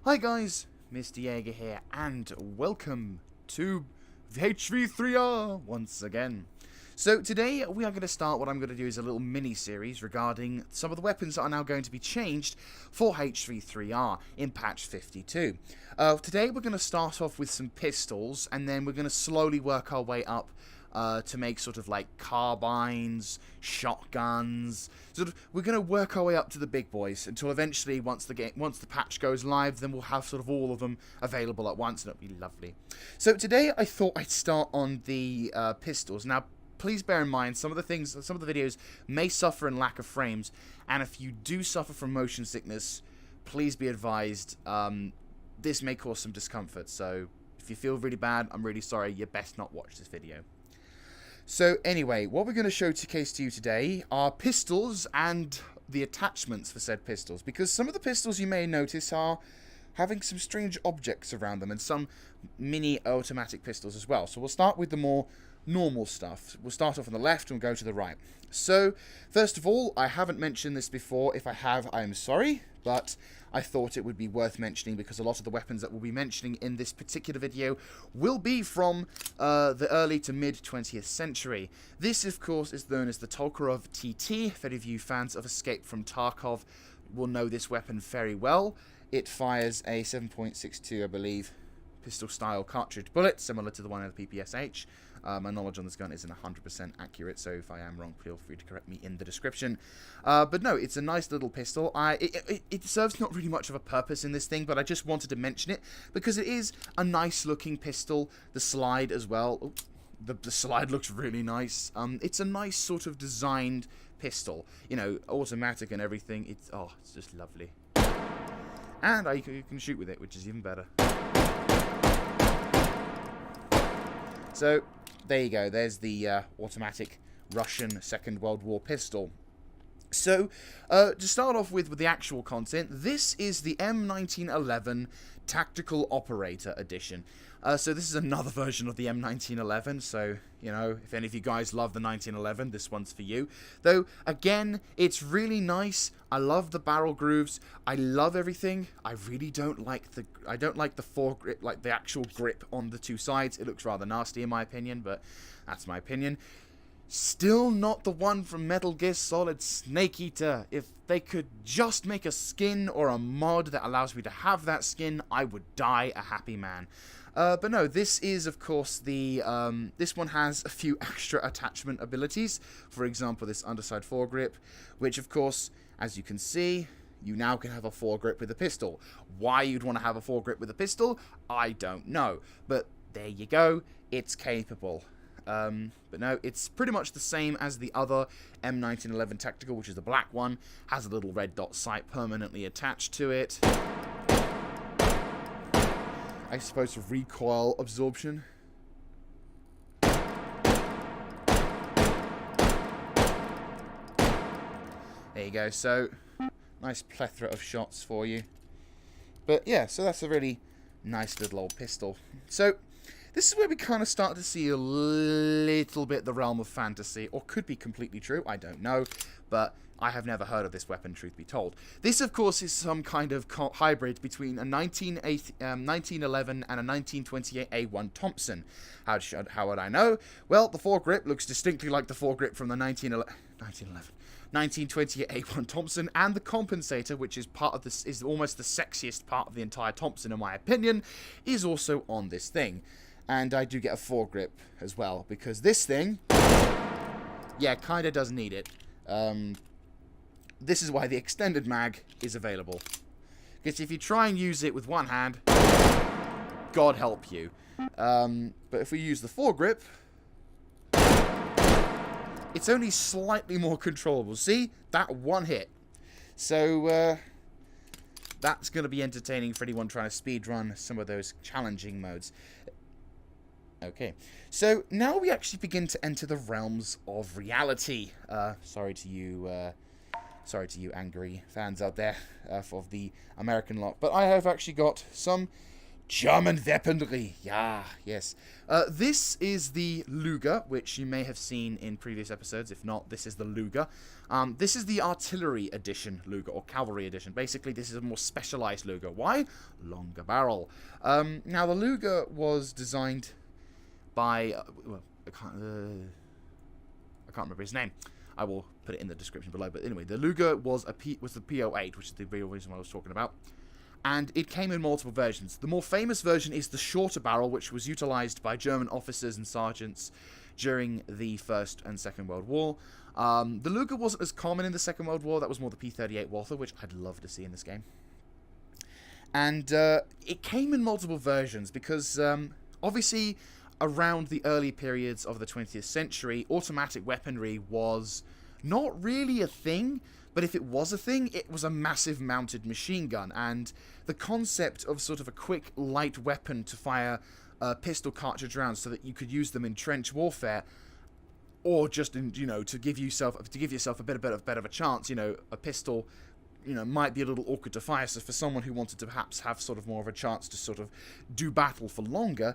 Hi guys, Mr. Jaeger here, and welcome to the H3VR once again. So today we are going to start what I'm going to do is a little mini-series regarding some of the weapons that are now going to be changed for H3VR in patch 52. Today we're going to start off with some pistols, and then we're going to slowly work our way up to make sort of like carbines, shotguns. We're going to work our way up to the big boys until eventually, once the patch goes live, then we'll have sort of all of them available at once, and it'll be lovely. So today I thought I'd start on the pistols. Now, please bear in mind some of the videos may suffer in lack of frames, and if you do suffer from motion sickness, please be advised this may cause some discomfort. So if you feel really bad, I'm really sorry. You best not watch this video. So anyway, what we're going to showcase to you today are pistols and the attachments for said pistols, because some of the pistols you may notice are having some strange objects around them, and some mini automatic pistols as well. So we'll start with the more normal stuff. We'll start off on the left and we'll go to the right. So first of all, I haven't mentioned this before. If I have, I'm sorry, but I thought it would be worth mentioning because a lot of the weapons that we'll be mentioning in this particular video will be from the early to mid 20th century. This, of course, is known as the Tokarev TT. If any of you fans of Escape from Tarkov will know this weapon very well. It fires a 7.62, I believe, pistol-style cartridge bullet, similar to the one in the PPSH. My knowledge on this gun isn't 100% accurate, so if I am wrong, feel free to correct me in the description. But no, it's a nice little pistol. It serves not really much of a purpose in this thing, but I just wanted to mention it because it is a nice-looking pistol. The slide as well. Oh, the slide looks really nice. It's a nice sort of designed pistol. You know, automatic and everything. It's just lovely. And you can shoot with it, which is even better. So, there you go. There's the automatic Russian Second World War pistol. So, to start off with the actual content, this is the M1911 Tactical Operator Edition. So this is another version of the M1911, so, you know, if any of you guys love the 1911, this one's for you. Though, again, it's really nice. I love the barrel grooves. I love everything. I really don't like the foregrip, like the actual grip on the two sides. It looks rather nasty in my opinion, but that's my opinion. Still not the one from Metal Gear Solid Snake Eater. If they could just make a skin or a mod that allows me to have that skin, I would die a happy man. But no, this is, of course, the this one has a few extra attachment abilities. For example, this underside foregrip, which, of course, as you can see, you now can have a foregrip with a pistol. Why you'd want to have a foregrip with a pistol, I don't know. But there you go, it's capable. But no, it's pretty much the same as the other M1911 Tactical, which is the black one. Has a little red dot sight permanently attached to it. I suppose for recoil absorption. There you go, so nice plethora of shots for you. But yeah, so that's a really nice little old pistol. So this is where we kind of start to see a little bit the realm of fantasy, or could be completely true, I don't know, but I have never heard of this weapon, truth be told. This, of course, is some kind of hybrid between a 1911 and a 1928 A1 Thompson. How would I know? Well, the foregrip looks distinctly like the foregrip from the 1928 A1 Thompson, and the compensator, which is part of this, is almost the sexiest part of the entire Thompson, in my opinion, is also on this thing. And I do get a foregrip as well, because this thing, yeah, kind of does need it. This is why the extended mag is available. Because if you try and use it with one hand, God help you. But if we use the foregrip, it's only slightly more controllable. See? That one hit. So, that's going to be entertaining for anyone trying to speedrun some of those challenging modes. Okay, so now we actually begin to enter the realms of reality. Sorry to you angry fans out there of the American lot, but I have actually got some German weaponry. Yeah, yes. This is the Luger, which you may have seen in previous episodes. If not, this is the Luger. This is the artillery edition Luger, or cavalry edition. Basically, this is a more specialized Luger. Why? Longer barrel. Now, the Luger was designed by... well, I can't remember his name. I will put it in the description below. But anyway, the Luger was the P08, which is the real reason I was talking about. And it came in multiple versions. The more famous version is the shorter barrel, which was utilized by German officers and sergeants during the First and Second World War. The Luger wasn't as common in the Second World War. That was more the P38 Walther, which I'd love to see in this game. And it came in multiple versions because, obviously, around the early periods of the 20th century, automatic weaponry was not really a thing. But if it was a thing, it was a massive mounted machine gun, and the concept of sort of a quick, light weapon to fire pistol cartridge rounds so that you could use them in trench warfare, or just in, to give yourself a bit of a chance. A pistol, might be a little awkward to fire. So for someone who wanted to perhaps have sort of more of a chance to sort of do battle for longer,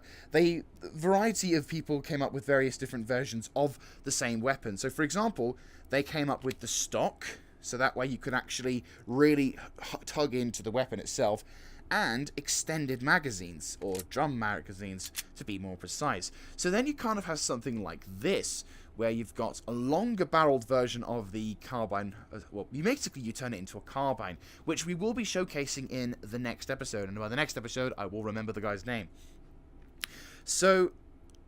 variety of people came up with various different versions of the same weapon. So for example, they came up with the stock. So that way you could actually really tug into the weapon itself, and extended magazines, or drum magazines to be more precise. So then you kind of have something like this, where you've got a longer barreled version of the carbine. Well, you turn it into a carbine, which we will be showcasing in the next episode. And by the next episode, I will remember the guy's name. So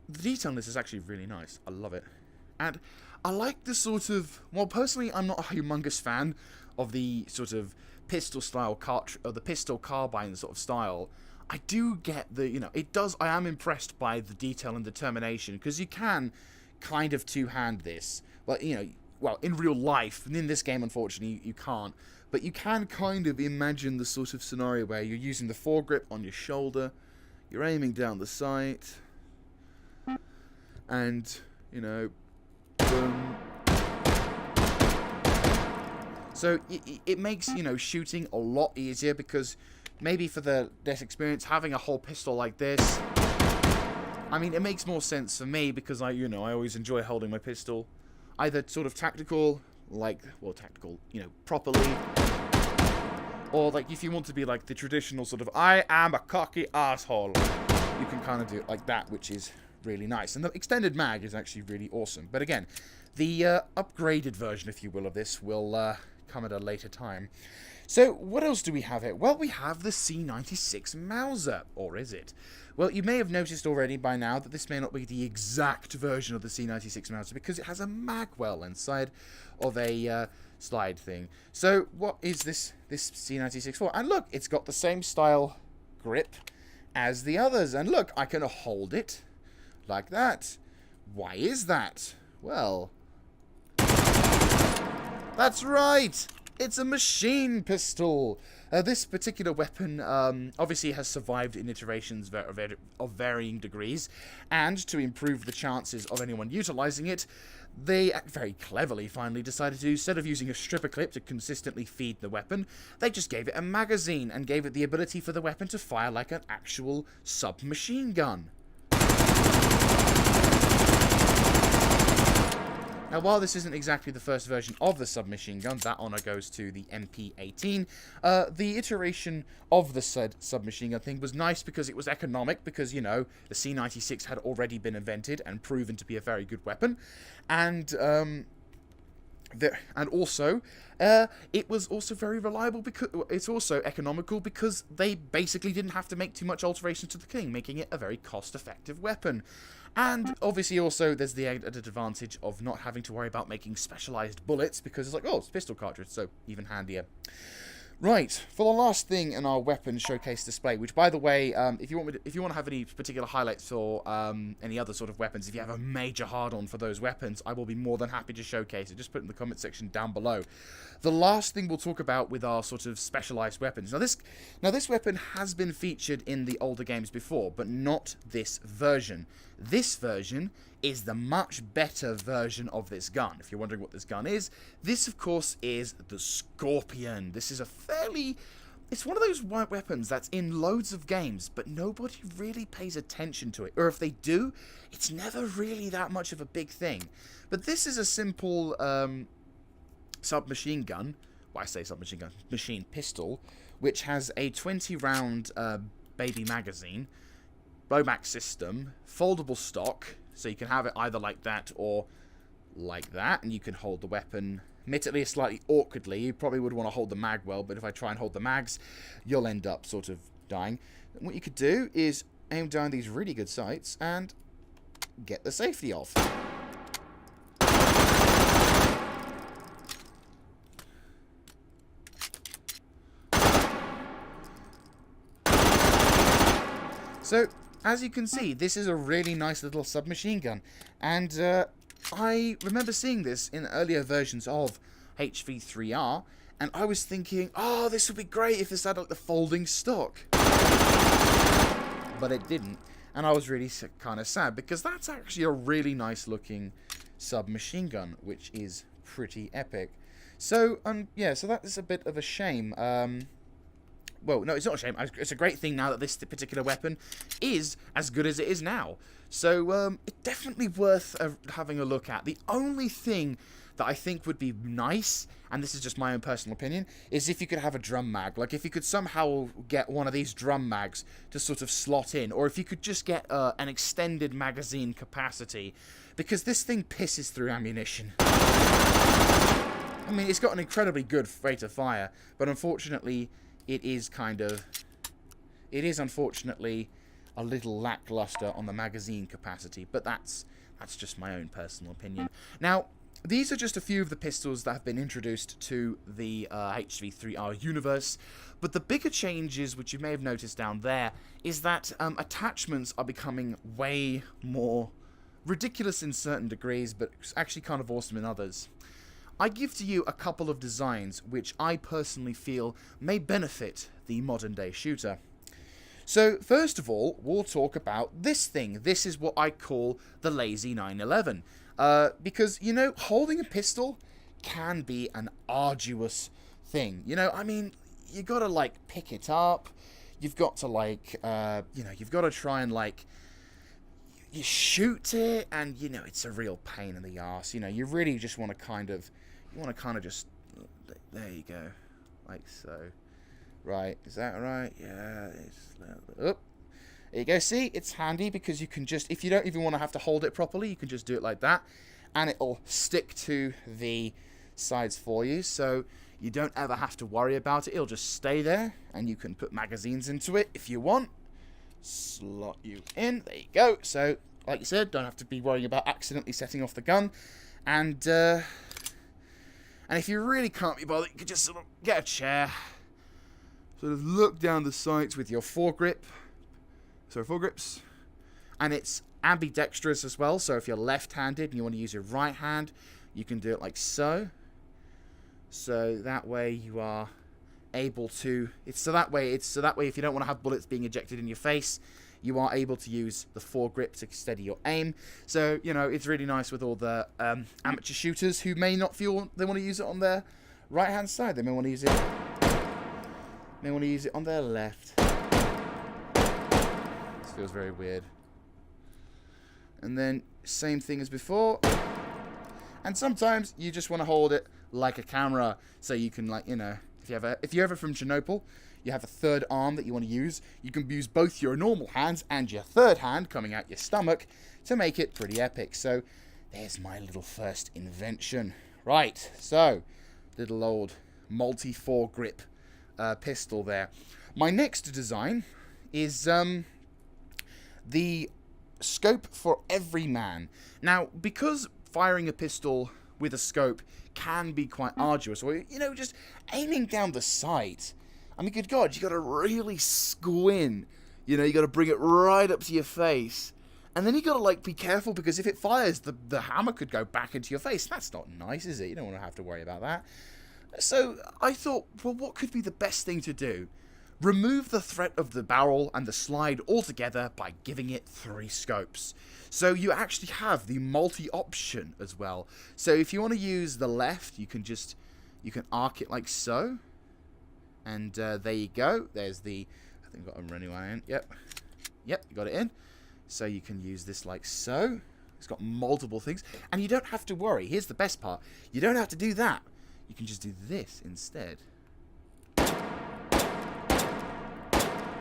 the detail on this is actually really nice. I love it. And I like the sort of... Well, personally, I'm not a humongous fan of the sort of pistol style or the pistol carbine sort of style. I do get the, I am impressed by the detail and determination, because you can kind of two-hand this. Well, in real life, and in this game, unfortunately, you can't. But you can kind of imagine the sort of scenario where you're using the foregrip on your shoulder, you're aiming down the sight, and, boom. So it makes, shooting a lot easier, because maybe for the less experience, having a whole pistol like this, I mean, it makes more sense for me, because I always enjoy holding my pistol, either sort of tactical, properly, or like if you want to be like the traditional sort of, I am a cocky asshole, you can kind of do it like that, which is really nice. And the extended mag is actually really awesome. But again, the upgraded version, if you will, of this will come at a later time. So what else do we have here? Well, we have the C96 Mauser, or is it? Well, you may have noticed already by now that this may not be the exact version of the C96 Mauser, because it has a magwell inside of a slide thing. So what is this C96 for? And look, it's got the same style grip as the others. And look, I can hold it like that. Why is that? Well, that's right! It's a machine pistol! This particular weapon obviously has survived in iterations of varying degrees, and to improve the chances of anyone utilizing it, they very cleverly finally decided to, instead of using a stripper clip to consistently feed the weapon, they just gave it a magazine and gave it the ability for the weapon to fire like an actual submachine gun. Now, while this isn't exactly the first version of the submachine gun, that honor goes to the MP18, the iteration of the said submachine gun thing was nice because it was economic, because, the C96 had already been invented and proven to be a very good weapon, and also, it was also very reliable, because it's also economical because they basically didn't have to make too much alterations to the thing, making it a very cost-effective weapon. And obviously also there's the added advantage of not having to worry about making specialized bullets, because it's like, oh, it's a pistol cartridge, so even handier. Right, for the last thing in our weapon showcase display, which, by the way, if you want to have any particular highlights for any other sort of weapons, if you have a major hard-on for those weapons, I will be more than happy to showcase it. Just put it in the comment section down below. The last thing we'll talk about with our sort of specialized weapons. Now this weapon has been featured in the older games before, but not this version. This version is the much better version of this gun. If you're wondering what this gun is, this of course is the Scorpion. This is a fairly it's one of those weapons that's in loads of games, but nobody really pays attention to it. Or if they do, it's never really that much of a big thing. But this is a simple submachine gun. Well, I say submachine gun, machine pistol, which has a 20-round baby magazine, Bomax system, foldable stock, so you can have it either like that or like that, and you can hold the weapon, admittedly slightly awkwardly. You probably would want to hold the mag well, but if I try and hold the mags, you'll end up sort of dying. And what you could do is aim down these really good sights and get the safety off. So, as you can see, this is a really nice little submachine gun, and I remember seeing this in earlier versions of H3VR, and I was thinking, oh, this would be great if this had like the folding stock. But it didn't, and I was really kind of sad, because that's actually a really nice looking submachine gun, which is pretty epic. So, yeah, so that is a bit of a shame. Well, no, it's not a shame. It's a great thing now that this particular weapon is as good as it is now. So, it's definitely worth having a look at. The only thing that I think would be nice, and this is just my own personal opinion, is if you could have a drum mag. Like, if you could somehow get one of these drum mags to sort of slot in, or if you could just get an extended magazine capacity, because this thing pisses through ammunition. I mean, it's got an incredibly good rate of fire, but unfortunately, it is unfortunately a little lackluster on the magazine capacity, but that's just my own personal opinion. Now, these are just a few of the pistols that have been introduced to the H3VR universe, but the bigger changes, which you may have noticed down there, is that attachments are becoming way more ridiculous in certain degrees, but actually kind of awesome in others. I give to you a couple of designs which I personally feel may benefit the modern day shooter. So first of all, we'll talk about this thing. This is what I call the lazy 911. Because, you know, holding a pistol can be an arduous thing. You know, I mean, you gotta, like, pick it up. You've got to, like, you know, you've got to try and, like, you shoot it, and, you know, it's a real pain in the arse. You know, you really just want to kind of, just, there you go, like so. Right, is that right? Yeah, there you go. See, it's handy because you can just, if you don't even want to have to hold it properly, you can just do it like that, and it'll stick to the sides for you, so you don't ever have to worry about it. It'll just stay there, and you can put magazines into it if you want. Slot you in, there you go. So, like you said, don't have to be worrying about accidentally setting off the gun, and if you really can't be bothered, you can just sort of get a chair, sort of look down the sights with your foregrips, and it's ambidextrous as well, so if you're left-handed and you want to use your right hand, you can do it like so. So that way you are able to, so that way if you don't want to have bullets being ejected in your face, you are able to use the foregrip to steady your aim. So, you know, it's really nice with all the amateur shooters who may not feel they want to use it on their right hand side. They may want to use it on their left. This feels very weird. And then same thing as before. And sometimes you just want to hold it like a camera, so you can, like, you know, if you're ever from Chernobyl, you have a third arm that you want to use. You can use both your normal hands and your third hand coming out your stomach to make it pretty epic. So there's my little first invention. Right, so little old multi-foregrip pistol there. My next design is the scope for every man. Now, because firing a pistol with a scope can be quite arduous, or, you know, just aiming down the sight, I mean, good God, you got to really squint. You know, you got to bring it right up to your face. And then you got to, like, be careful, because if it fires, the hammer could go back into your face. That's not nice, is it? You don't want to have to worry about that. So I thought, well, what could be the best thing to do? Remove the threat of the barrel and the slide altogether by giving it 3 scopes. So you actually have the multi-option as well. So if you want to use the left, you can arc it like so. And there you go. There's the... I think I've got a running one in. Yep. Yep, you got it in. So you can use this like so. It's got multiple things. And you don't have to worry. Here's the best part. You don't have to do that. You can just do this instead.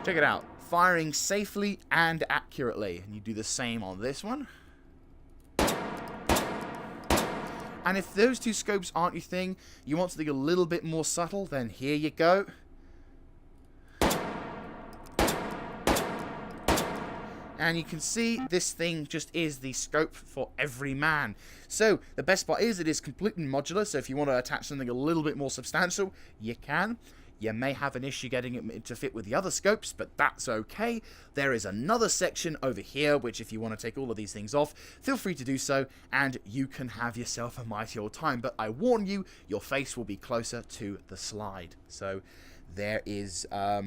Check it out. Firing safely and accurately. And you do the same on this one. And if those two scopes aren't your thing, you want something a little bit more subtle, then here you go. And you can see this thing just is the scope for every man. So the best part is it is completely modular, so if you want to attach something a little bit more substantial, you can. You may have an issue getting it to fit with the other scopes, but that's okay. There is another section over here, which if you want to take all of these things off, feel free to do so, and you can have yourself a mighty old time. But I warn you, your face will be closer to the slide. So there is a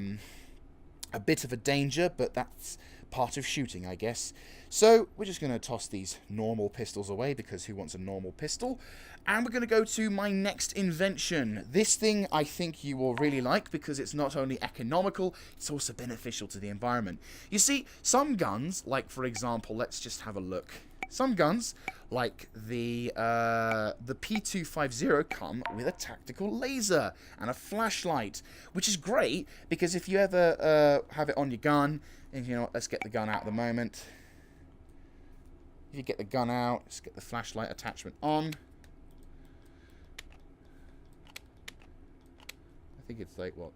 bit of a danger, but that's part of shooting, I guess. So we're just going to toss these normal pistols away, because who wants a normal pistol? And we're going to go to my next invention. This thing I think you will really like, because it's not only economical, it's also beneficial to the environment. You see, some guns, like for example, let's just have a look. Some guns, like the P250, come with a tactical laser and a flashlight, which is great, because if you ever have it on your gun, and you know what, let's get the gun out at the moment. If you get the gun out, let's get the flashlight attachment on. I think it's like, what?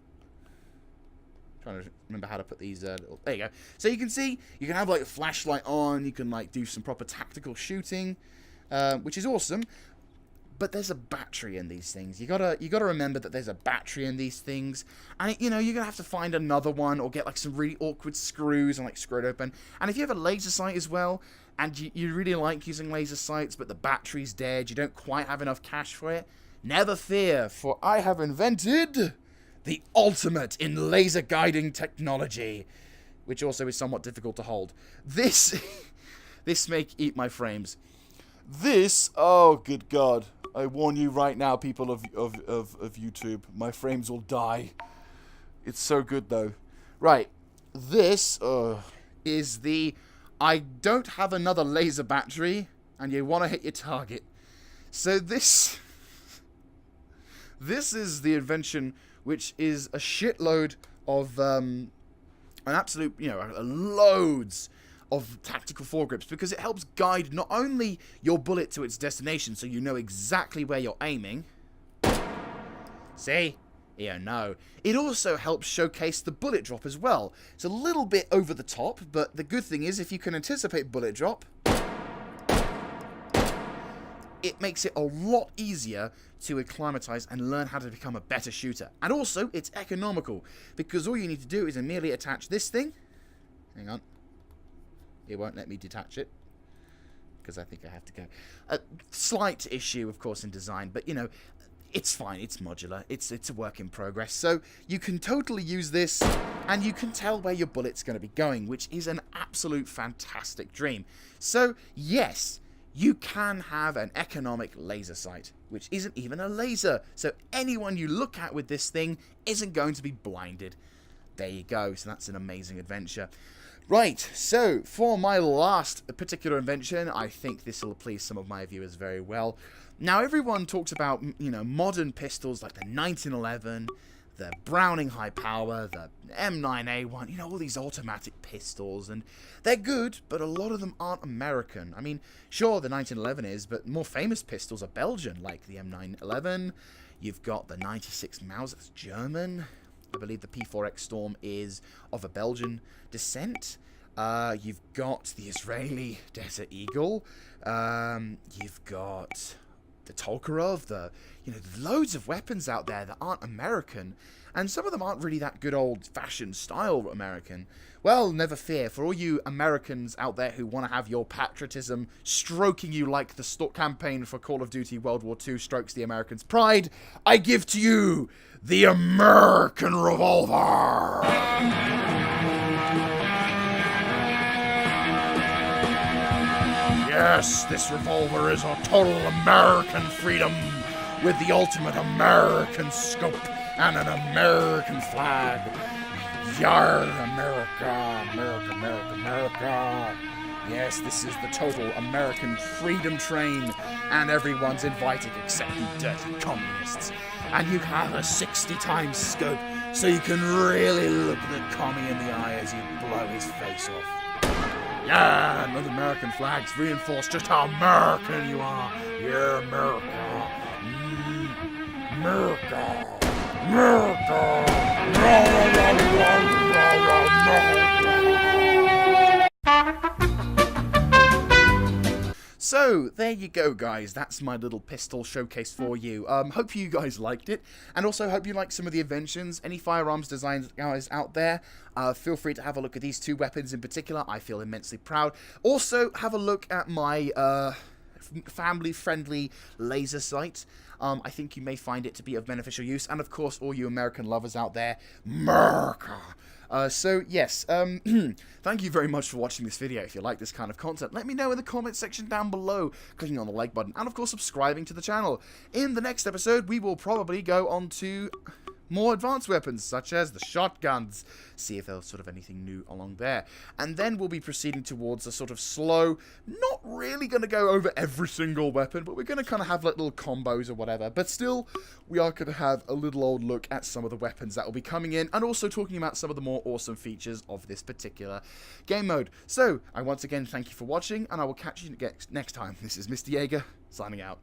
I'm trying to remember how to put these little... There you go. So you can see, you can have like a flashlight on, you can like do some proper tactical shooting, which is awesome. But there's a battery in these things. You gotta remember that there's a battery in these things, and you know you're gonna have to find another one or get like some really awkward screws and like screw it open. And if you have a laser sight as well, and you really like using laser sights, but the battery's dead, you don't quite have enough cash for it, never fear, for I have invented the ultimate in laser guiding technology, which also is somewhat difficult to hold. This may eat my frames. This, oh good God, I warn you right now, people of YouTube, my frames will die. It's so good though. Right, this is the I don't have another laser battery, and you want to hit your target. So this is the invention, which is a shitload of an absolute, you know, loads of tactical foregrips, because it helps guide not only your bullet to its destination, so you know exactly where you're aiming. See? Yeah, no. It also helps showcase the bullet drop as well. It's a little bit over the top, but the good thing is if you can anticipate bullet drop, it makes it a lot easier to acclimatize and learn how to become a better shooter. And also, it's economical, because all you need to do is immediately attach this thing. Hang on. It won't let me detach it, because I think I have to go. A slight issue, of course, in design, but, you know, it's fine. It's modular. It's a work in progress. So you can totally use this, and you can tell where your bullet's going to be going, which is an absolute fantastic dream. So, yes, you can have an economic laser sight, which isn't even a laser. So anyone you look at with this thing isn't going to be blinded. There you go. So that's an amazing adventure. Right, so for my last particular invention, I think this will please some of my viewers very well. Now, everyone talks about, you know, modern pistols like the 1911, the Browning high power, the M9A1, you know, all these automatic pistols, and they're good, but a lot of them aren't American. I mean, sure, the 1911 is, but more famous pistols are Belgian, like the M911. You've got the 96 Mauser, that's German. I believe the P4X Storm is of a Belgian descent. You've got the Israeli Desert Eagle. You've got the Tokarev. You know, loads of weapons out there that aren't American, and some of them aren't really that good old-fashioned style American. Well, never fear. For all you Americans out there who want to have your patriotism stroking you like the campaign for Call of Duty World War II strokes the Americans' pride, I give to you the American Revolver! Yes, this revolver is a total American freedom with the ultimate American scope and an American flag. Yar, America, America, America, America. Yes, this is the total American freedom train, and everyone's invited except you dirty communists. And you have a 60 times scope, so you can really look the commie in the eye as you blow his face off. Yeah, and the American flags reinforce just how American you are. Yeah, America. America. America. So, there you go, guys. That's my little pistol showcase for you. Hope you guys liked it, and also hope you like some of the inventions. Any firearms designs guys out there, feel free to have a look at these two weapons in particular. I feel immensely proud. Also, have a look at my family-friendly laser sight. I think you may find it to be of beneficial use, and of course, all you American lovers out there, America! So, yes, thank you very much for watching this video. If you like this kind of content, let me know in the comment section down below, clicking on the like button, and of course, subscribing to the channel. In the next episode, we will probably go on to more advanced weapons, such as the shotguns, see if there's sort of anything new along there. And then we'll be proceeding towards a sort of slow, not really going to go over every single weapon, but we're going to kind of have like little combos or whatever. But still, we are going to have a little old look at some of the weapons that will be coming in, and also talking about some of the more awesome features of this particular game mode. So, I once again thank you for watching, and I will catch you next time. This is Mr. Jaeger, signing out.